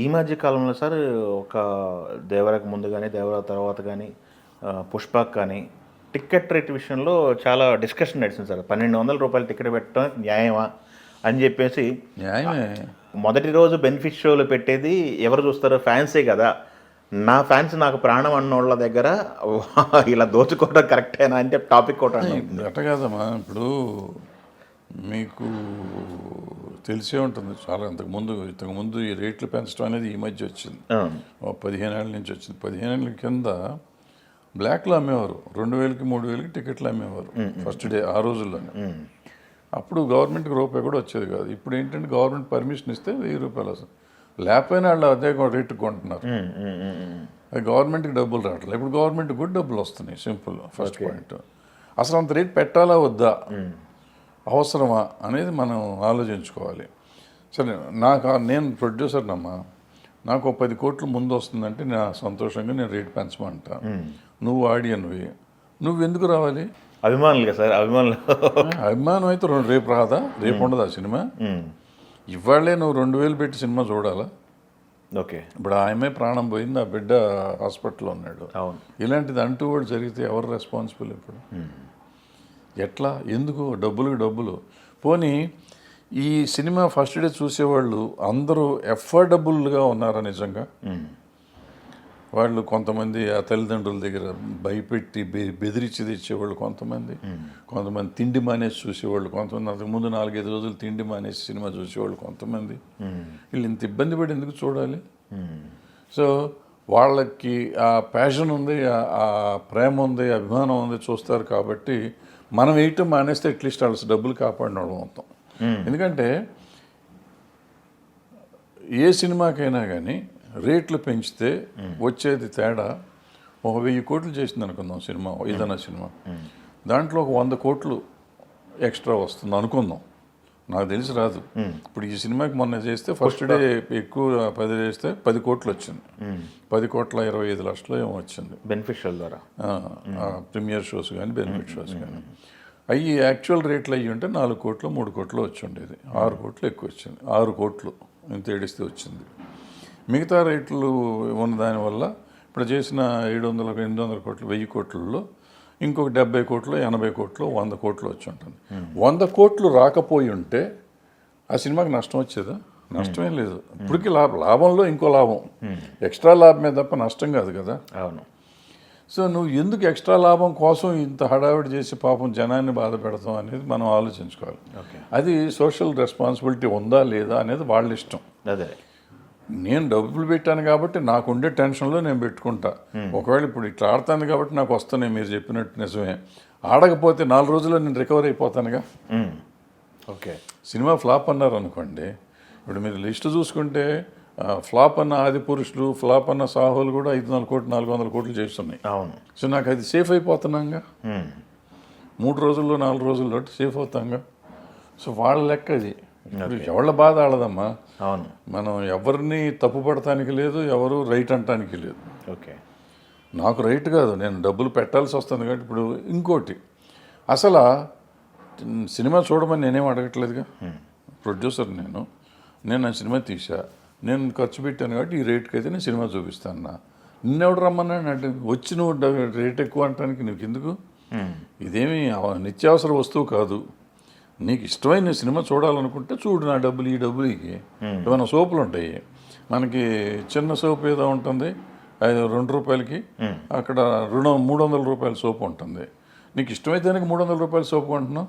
ఈ మధ్య కాలంలో సార్ ఒక దేవరకు ముందు కానీ దేవర తర్వాత కానీ పుష్పక్ కానీ టికెట్ రేట్ విషయంలో చాలా డిస్కషన్ నడిచింది సార్. 1200 రూపాయలు టికెట్ పెట్టడం న్యాయమా అని చెప్పేసి. న్యాయమే. మొదటి రోజు బెనిఫిట్ షోలు పెట్టేది ఎవరు చూస్తారో? ఫ్యాన్సే కదా. నా ఫ్యాన్స్ నాకు ప్రాణం అన్నోళ్ళ దగ్గర ఇలా దోచుకోవడం కరెక్టేనా అంటే టాపిక్ కూడా అట్ట కాదమ్మా. ఇప్పుడు మీకు తెలిసే ఉంటుంది చాలా. ఇంతకుముందు ఈ రేట్లు పెంచడం అనేది ఈ మధ్య వచ్చింది. 15 ఏళ్ళ నుంచి వచ్చింది. 15 ఏళ్ళ కింద బ్లాక్లో అమ్మేవారు. 2000కి 3000కి టికెట్లు అమ్మేవారు ఫస్ట్ డే ఆ రోజుల్లోనే. అప్పుడు గవర్నమెంట్కి రూపాయి కూడా వచ్చేది కాదు. ఇప్పుడు ఏంటంటే గవర్నమెంట్ పర్మిషన్ ఇస్తే 1000 రూపాయలు వస్తుంది. లేకపోయినా వాళ్ళు అదే రేటుకి కొంటున్నారు. అది గవర్నమెంట్కి డబ్బులు రావట్లేదు. ఇప్పుడు గవర్నమెంట్కి కూడా డబ్బులు వస్తున్నాయి. Simple first point. అసలు అంత రేట్ పెట్టాలా వద్దా, అవసరమా అనేది మనం ఆలోచించుకోవాలి. సరే, నేను ప్రొడ్యూసర్నమ్మా, నాకు 10 కోట్లు ముందు వస్తుందంటే నా సంతోషంగా నేను రేట్ పెంచమంటా. నువ్వు ఆడియన్వి, నువ్వు ఎందుకు రావాలి? అభిమానులు కదా సార్. అభిమానం అయితే రేపు రాదా? రేపు ఉండదా సినిమా? ఇవాళే నువ్వు 2000 పెట్టి సినిమా చూడాలా? ఓకే. ఇప్పుడు ఆమె ప్రాణం పోయింది, ఆ బిడ్డ హాస్పిటల్లో ఉన్నాడు. ఇలాంటిది అంటూ కూడా జరిగితే ఎవరు రెస్పాన్సిబుల్? ఇప్పుడు ఎట్లా? ఎందుకు? డబ్బులు. పోనీ ఈ సినిమా ఫస్ట్ డే చూసేవాళ్ళు అందరూ ఎఫర్డబుల్గా ఉన్నారా నిజంగా? వాళ్ళు కొంతమంది ఆ తల్లిదండ్రుల దగ్గర భయపెట్టి బెదిరించి తెచ్చేవాళ్ళు కొంతమంది తిండి మానేసి చూసేవాళ్ళు కొంతమంది, అంతకుముందు 4-5 రోజులు తిండి మానేసి సినిమా చూసేవాళ్ళు కొంతమంది. వీళ్ళు ఇంత ఇబ్బంది పడి ఎందుకు చూడాలి? సో వాళ్ళకి ఆ ప్యాషన్ ఉంది, ఆ ప్రేమ ఉంది, అభిమానం ఉంది, చూస్తారు. కాబట్టి మనం వేయటం మానేస్తే అట్లీస్ట్ వాళ్ళ డబ్బులు కాపాడినోడు మొత్తం. ఎందుకంటే ఏ సినిమాకైనా కానీ రేట్లు పెంచితే వచ్చేది తేడా. 1000 కోట్లు చేసింది అనుకుందాం సినిమా, ఏదైనా సినిమా. దాంట్లో 100 కోట్లు ఎక్స్ట్రా వస్తుంది అనుకుందాం. నాకు తెలిసి రాదు. ఇప్పుడు ఈ సినిమాకి మొన్న చేస్తే ఫస్ట్ డే ఎక్కువ 10 చేస్తే 10 కోట్లు వచ్చింది. 10,25,00,000 ఏమో వచ్చింది బెనిఫిట్ షోల ద్వారా. ప్రీమియర్ షోస్ కానీ బెనిఫిట్ షోస్ కానీ అవి యాక్చువల్ రేట్లు అయ్యి ఉంటే 4 కోట్లు 3 కోట్లు వచ్చి ఉండేది. 6 కోట్లు ఎక్కువ వచ్చింది. 6 కోట్లు ఇంత ఏడిస్తే వచ్చింది. మిగతా రేట్లు ఉన్న దానివల్ల ఇప్పుడు చేసిన 700-800 కోట్లు 1000 కోట్లలో ఇంకొక 70 కోట్లు 80 కోట్లు 100 కోట్లు వచ్చి ఉంటుంది. 100 కోట్లు రాకపోయి ఉంటే ఆ సినిమాకి నష్టం వచ్చేదా? నష్టమేం లేదు. ఇప్పటికీ లాభంలో ఇంకో లాభం, ఎక్స్ట్రా లాభమే తప్ప నష్టం కాదు కదా. అవును. సో నువ్వు ఎందుకు ఎక్స్ట్రా లాభం కోసం ఇంత హడావిడి చేసి పాపం జనాన్ని బాధ పెడతాం అనేది మనం ఆలోచించుకోవాలి. అది సోషల్ రెస్పాన్సిబిలిటీ ఉందా లేదా అనేది వాళ్ళ ఇష్టం. అదే, నేను డబ్బులు పెట్టాను కాబట్టి నాకు ఉండే టెన్షన్లో నేను పెట్టుకుంటా. ఒకవేళ ఇప్పుడు ఇట్లా ఆడతాను కాబట్టి నాకు వస్తున్నాయి, మీరు చెప్పినట్టు నిజమే. ఆడకపోతే 4 రోజుల్లో నేను రికవర్ అయిపోతానుగా. ఓకే. సినిమా ఫ్లాప్ అన్నారు అనుకోండి, ఇప్పుడు మీరు లిస్ట్ చూసుకుంటే ఫ్లాప్ అన్న ఆదిపురుషులు, ఫ్లాప్ అన్న సాహోలు కూడా 500 కోట్లు 400 కోట్లు చేస్తున్నాయి. అవును. సో నాకు అది సేఫ్ అయిపోతున్నాగా. 3 రోజుల్లో 4 రోజుల్లో సేఫ్ అవుతాంగా. సో వాళ్ళ లెక్క అది. ఎవళ్ళ బాధ ఆడదమ్మా. అవును. మనం ఎవరిని తప్పు పడటానికి లేదు, ఎవరు రైట్ అంటానికి లేదు. ఓకే. నాకు రైట్ కాదు, నేను డబ్బులు పెట్టాల్సి వస్తుంది కాబట్టి. ఇప్పుడు ఇంకోటి, అసలు సినిమా చూడమని నేనేం అడగట్లేదుగా. ప్రొడ్యూసర్ నేను నా సినిమా తీసా, నేను ఖర్చు పెట్టాను కాబట్టి ఈ రేట్కి అయితే నేను సినిమా చూపిస్తాను. నిన్నెవడు రమ్మన్నాడు అంటే వచ్చి నువ్వు రేట్ ఎక్కువ అంటానికి నీకు ఎందుకు? ఇదేమి నిత్యావసర వస్తువు కాదు. నీకు ఇష్టమైన సినిమా చూడాలనుకుంటే చూడు, నా డబ్బులు ఈ డబ్బులకి. ఏమైనా సోపులు ఉంటాయి మనకి, చిన్న సోపు ఏదో ఉంటుంది 2 రూపాయలకి, అక్కడ 300 రూపాయల సోపు ఉంటుంది. నీకు ఇష్టమైతే 300 రూపాయల సోపు కొంటున్నావు,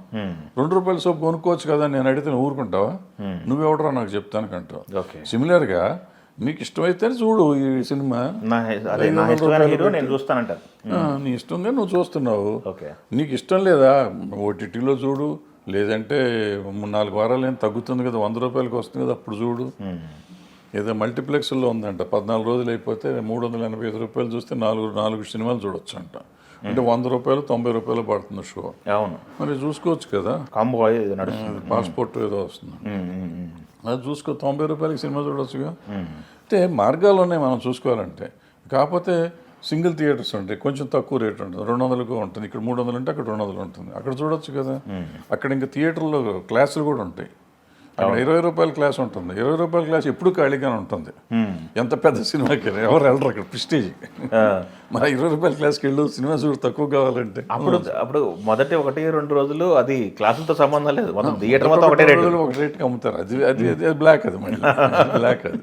2 రూపాయల సోపు కొనుక్కోవచ్చు కదా. నేను అడిగితే నువ్వు ఊరుకుంటావా? నువ్వెవడరా నాకు చెప్తాను కంటావు. సిమిలర్గా నీకు ఇష్టమైతే చూడు ఈ సినిమా, నీ ఇష్టంగా నువ్వు చూస్తున్నావు. నీకు ఇష్టం లేదా ఓటీటీలో చూడు, లేదంటే 4 వారాలు ఏం తగ్గుతుంది కదా, 100 రూపాయలకి వస్తుంది కదా, అప్పుడు చూడు. ఏదో మల్టీప్లెక్స్లో ఉందంట, 14 రోజులు అయిపోతే 385 రూపాయలు చూస్తే 4 సినిమాలు చూడొచ్చు అంట. అంటే 100 రూపాయలు 90 రూపాయలు పడుతుంది షో. అవును. మరి చూసుకోవచ్చు కదా. పాస్పోర్ట్ ఏదో వస్తుంది, అది చూసుకో. 90 రూపాయలకి సినిమా చూడొచ్చుగా. అంటే మార్గాలు ఉన్నాయి మనం చూసుకోవాలంటే. కాకపోతే సింగిల్ థియేటర్స్ ఉంటాయి, కొంచెం తక్కువ రేట్ ఉంటుంది, 200కు ఉంటుంది. ఇక్కడ 300 ఉంటే అక్కడ 200 ఉంటుంది, అక్కడ చూడొచ్చు కదా. అక్కడ ఇంకా థియేటర్లో క్లాసులు కూడా ఉంటాయి. అక్కడ 20 రూపాయల క్లాస్ ఉంటుంది. 20 రూపాయల క్లాస్ ఎప్పుడు ఖాళీగానే ఉంటుంది. ఎంత పెద్ద సినిమాకి ఎవరు వెళ్ళరు అక్కడ ప్రెస్టీజ్. మరి 20 రూపాయల క్లాస్కి వెళ్ళు సినిమా చూడు తక్కువ కావాలంటే. అప్పుడు మొదటి 1-2 రోజులు అది క్లాసులతో సంబంధం లేదు, మొత్తం థియేటర్ మొత్తం ఒకటే రేటు. ఒక రేట్కి అమ్ముతారు. అది బ్లాక్, అది మళ్ళీ బ్లాక్ అది.